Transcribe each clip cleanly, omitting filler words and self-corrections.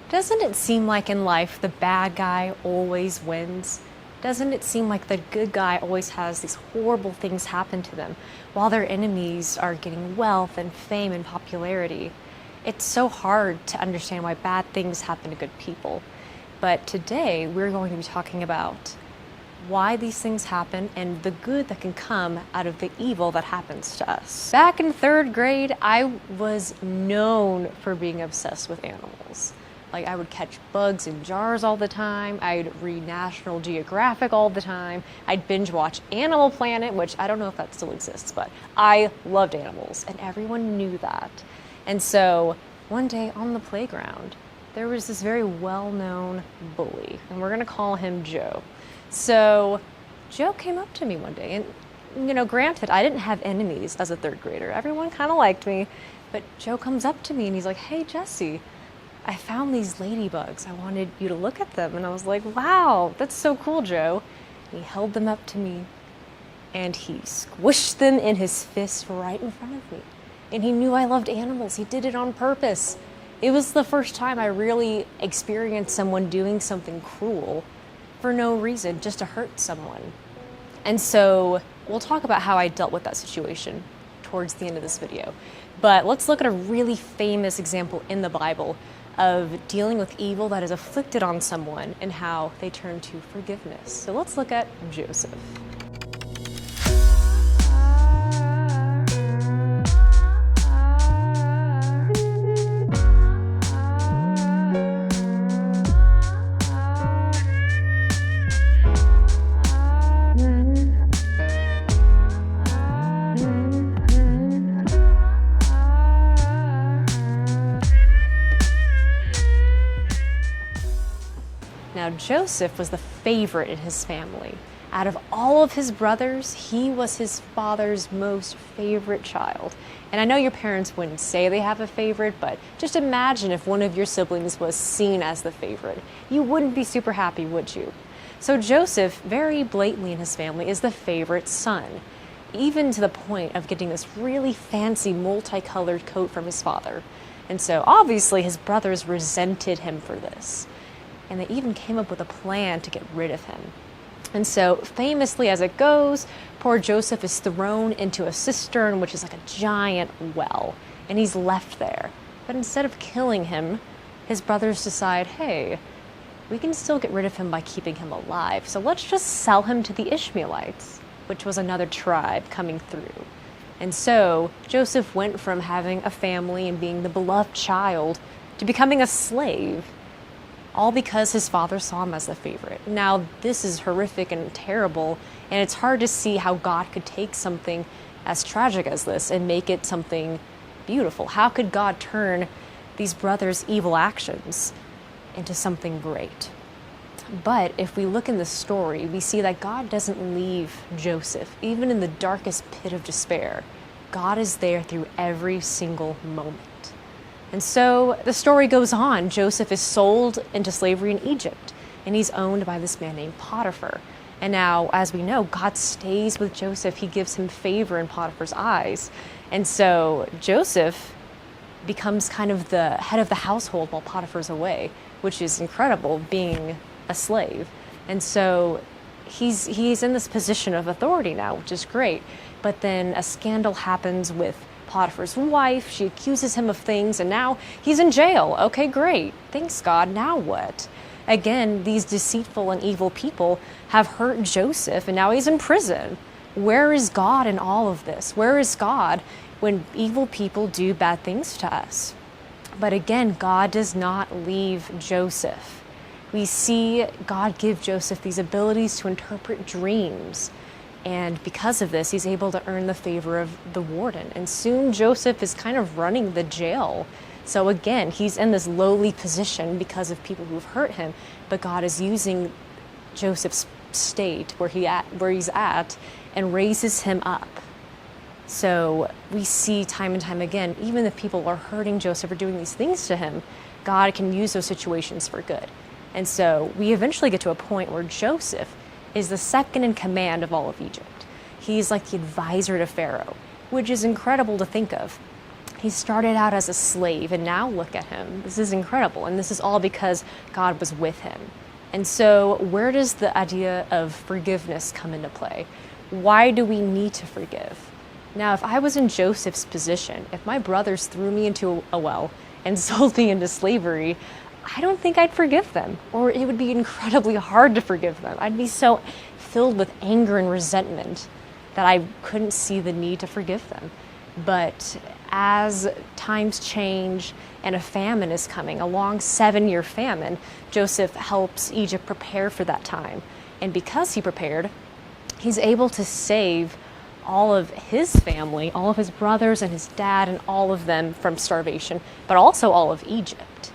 Doesn't it seem like in life the bad guy always wins? Doesn't it seem like the good guy always has these horrible things happen to them while their enemies are getting wealth and fame and popularity? It's so hard to understand why bad things happen to good people. But today we're going to be talking about why these things happen and the good that can come out of the evil that happens to us. Back in 3rd grade, I was known for being obsessed with animals. Like, I would catch bugs in jars all the time. I'd read National Geographic all the time. I'd binge watch Animal Planet, which I don't know if that still exists, but I loved animals, and everyone knew that. And so one day on the playground, there was this very well-known bully, and we're gonna call him Joe. So Joe came up to me one day, and granted, I didn't have enemies as a 3rd grader. Everyone kind of liked me, but Joe comes up to me and he's like, "Hey, Jessie, I found these ladybugs. I wanted you to look at them." And I was like, "Wow, that's so cool, Joe." And he held them up to me and he squished them in his fist right in front of me. And he knew I loved animals. He did it on purpose. It was the first time I really experienced someone doing something cruel for no reason, just to hurt someone. And so we'll talk about how I dealt with that situation towards the end of this video. But let's look at a really famous example in the Bible of dealing with evil that is afflicted on someone and how they turn to forgiveness. So let's look at Joseph. Now, Joseph was the favorite in his family. Out of all of his brothers, he was his father's most favorite child. And I know your parents wouldn't say they have a favorite, but just imagine if one of your siblings was seen as the favorite. You wouldn't be super happy, would you? So Joseph, very blatantly in his family, is the favorite son, even to the point of getting this really fancy multicolored coat from his father. And so obviously his brothers resented him for this. And they even came up with a plan to get rid of him. And so, famously as it goes, poor Joseph is thrown into a cistern, which is like a giant well, and he's left there. But instead of killing him, his brothers decide, hey, we can still get rid of him by keeping him alive, so let's just sell him to the Ishmaelites, which was another tribe coming through. And so, Joseph went from having a family and being the beloved child to becoming a slave, all because his father saw him as the favorite. Now, this is horrific and terrible, and it's hard to see how God could take something as tragic as this and make it something beautiful. How could God turn these brothers' evil actions into something great? But if we look in the story, we see that God doesn't leave Joseph, even in the darkest pit of despair. God is there through every single moment. And so the story goes on. Joseph is sold into slavery in Egypt, and he's owned by this man named Potiphar. And now, as we know, God stays with Joseph. He gives him favor in Potiphar's eyes. And so Joseph becomes kind of the head of the household while Potiphar's away, which is incredible, being a slave. And so he's in this position of authority now, which is great. But then a scandal happens with Potiphar's wife. She accuses him of things, and now he's in jail. Okay, great. Thanks, God. Now what? Again, these deceitful and evil people have hurt Joseph, and now he's in prison. Where is God in all of this? Where is God when evil people do bad things to us? But again, God does not leave Joseph. We see God give Joseph these abilities to interpret dreams. And because of this, he's able to earn the favor of the warden. And soon Joseph is kind of running the jail. So again, he's in this lowly position because of people who've hurt him. But God is using Joseph's state where he's at and raises him up. So we see time and time again, even if people are hurting Joseph or doing these things to him, God can use those situations for good. And so we eventually get to a point where Joseph is the second in command of all of Egypt. He's like the advisor to Pharaoh, which is incredible to think of. He started out as a slave, and now look at him. This is incredible, and this is all because God was with him. And so where does the idea of forgiveness come into play? Why do we need to forgive? Now, if I was in Joseph's position, if my brothers threw me into a well and sold me into slavery, I don't think I'd forgive them, or it would be incredibly hard to forgive them. I'd be so filled with anger and resentment that I couldn't see the need to forgive them. But as times change and a famine is coming, a long 7-year famine, Joseph helps Egypt prepare for that time. And because he prepared, he's able to save all of his family, all of his brothers and his dad and all of them from starvation, but also all of Egypt.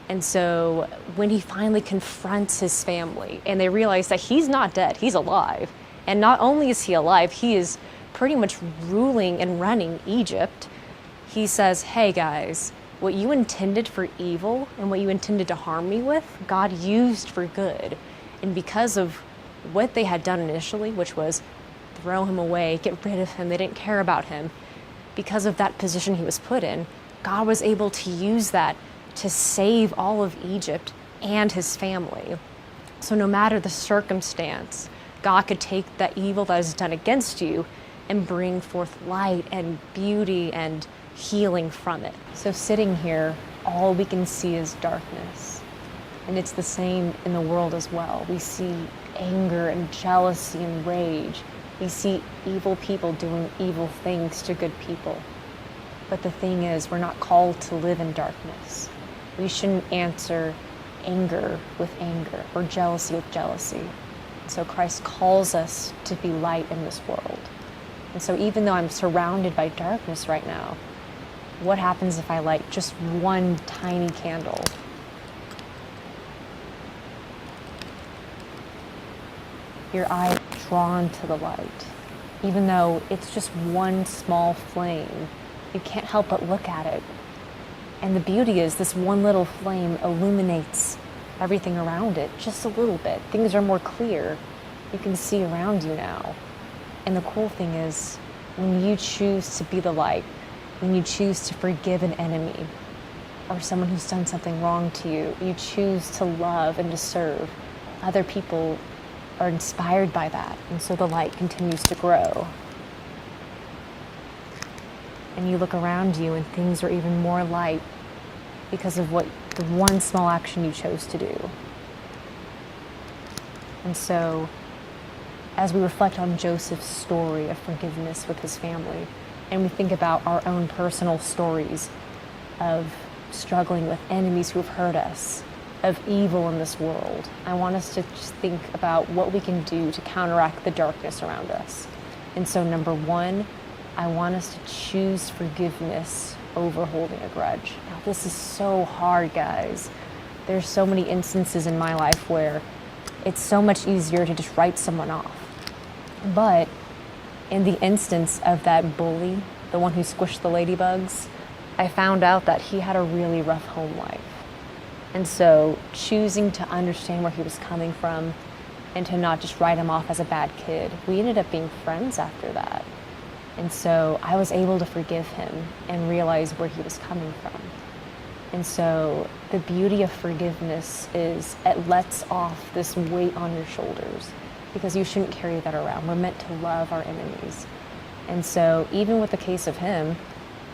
And so when he finally confronts his family and they realize that he's not dead, he's alive. And not only is he alive, he is pretty much ruling and running Egypt. He says, hey guys, what you intended for evil and what you intended to harm me with, God used for good. And because of what they had done initially, which was throw him away, get rid of him, they didn't care about him, because of that position he was put in, God was able to use that to save all of Egypt and his family. So no matter the circumstance, God could take that evil that is done against you and bring forth light and beauty and healing from it. So sitting here, all we can see is darkness. And it's the same in the world as well. We see anger and jealousy and rage. We see evil people doing evil things to good people. But the thing is, we're not called to live in darkness. We shouldn't answer anger with anger or jealousy with jealousy. So Christ calls us to be light in this world. And so even though I'm surrounded by darkness right now, what happens if I light just one tiny candle? Your eye is drawn to the light. Even though it's just one small flame, you can't help but look at it. And the beauty is this one little flame illuminates everything around it just a little bit. Things are more clear. You can see around you now. And the cool thing is, when you choose to be the light, when you choose to forgive an enemy or someone who's done something wrong to you, you choose to love and to serve, other people are inspired by that. And so the light continues to grow. And you look around you and things are even more light because of what the one small action you chose to do. And so as we reflect on Joseph's story of forgiveness with his family, and we think about our own personal stories of struggling with enemies who have hurt us, of evil in this world, I want us to just think about what we can do to counteract the darkness around us. And so number one, I want us to choose forgiveness over holding a grudge. Now, this is so hard, guys. There's so many instances in my life where it's so much easier to just write someone off. But in the instance of that bully, the one who squished the ladybugs, I found out that he had a really rough home life. And so choosing to understand where he was coming from and to not just write him off as a bad kid, we ended up being friends after that. And so I was able to forgive him and realize where he was coming from. And so the beauty of forgiveness is it lets off this weight on your shoulders, because you shouldn't carry that around. We're meant to love our enemies. And so even with the case of him,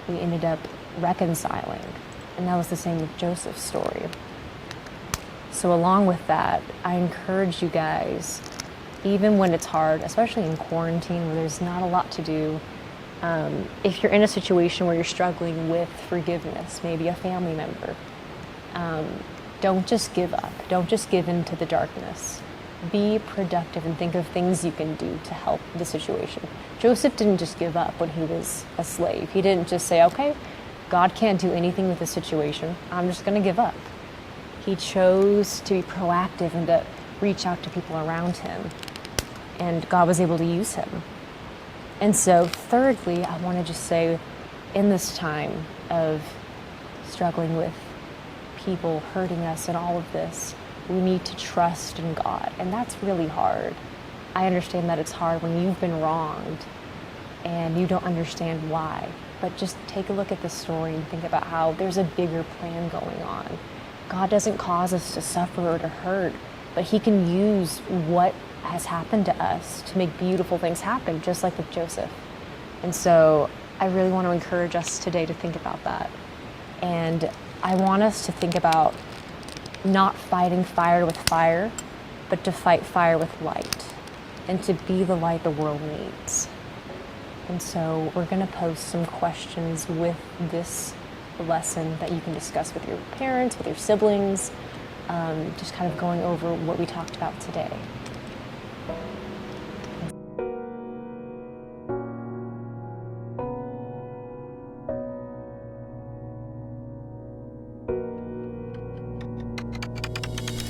we ended up reconciling. And that was the same with Joseph's story. So along with that, I encourage you guys, even when it's hard, especially in quarantine where there's not a lot to do, if you're in a situation where you're struggling with forgiveness, maybe a family member, don't just give up. Don't just give in to the darkness. Be productive and think of things you can do to help the situation. Joseph didn't just give up when he was a slave. He didn't just say, okay, God can't do anything with the situation, I'm just going to give up. He chose to be proactive and to reach out to people around him, and God was able to use him. And so thirdly, I want to just say, in this time of struggling with people hurting us and all of this, we need to trust in God, and that's really hard. I understand that it's hard when you've been wronged and you don't understand why. but just take a look at this story and think about how there's a bigger plan going on. God doesn't cause us to suffer or to hurt, but he can use what has happened to us to make beautiful things happen, just like with Joseph. And so I really want to encourage us today to think about that. And I want us to think about not fighting fire with fire, but to fight fire with light, and to be the light the world needs. And so we're going to post some questions with this lesson that you can discuss with your parents, with your siblings, just kind of going over what we talked about today.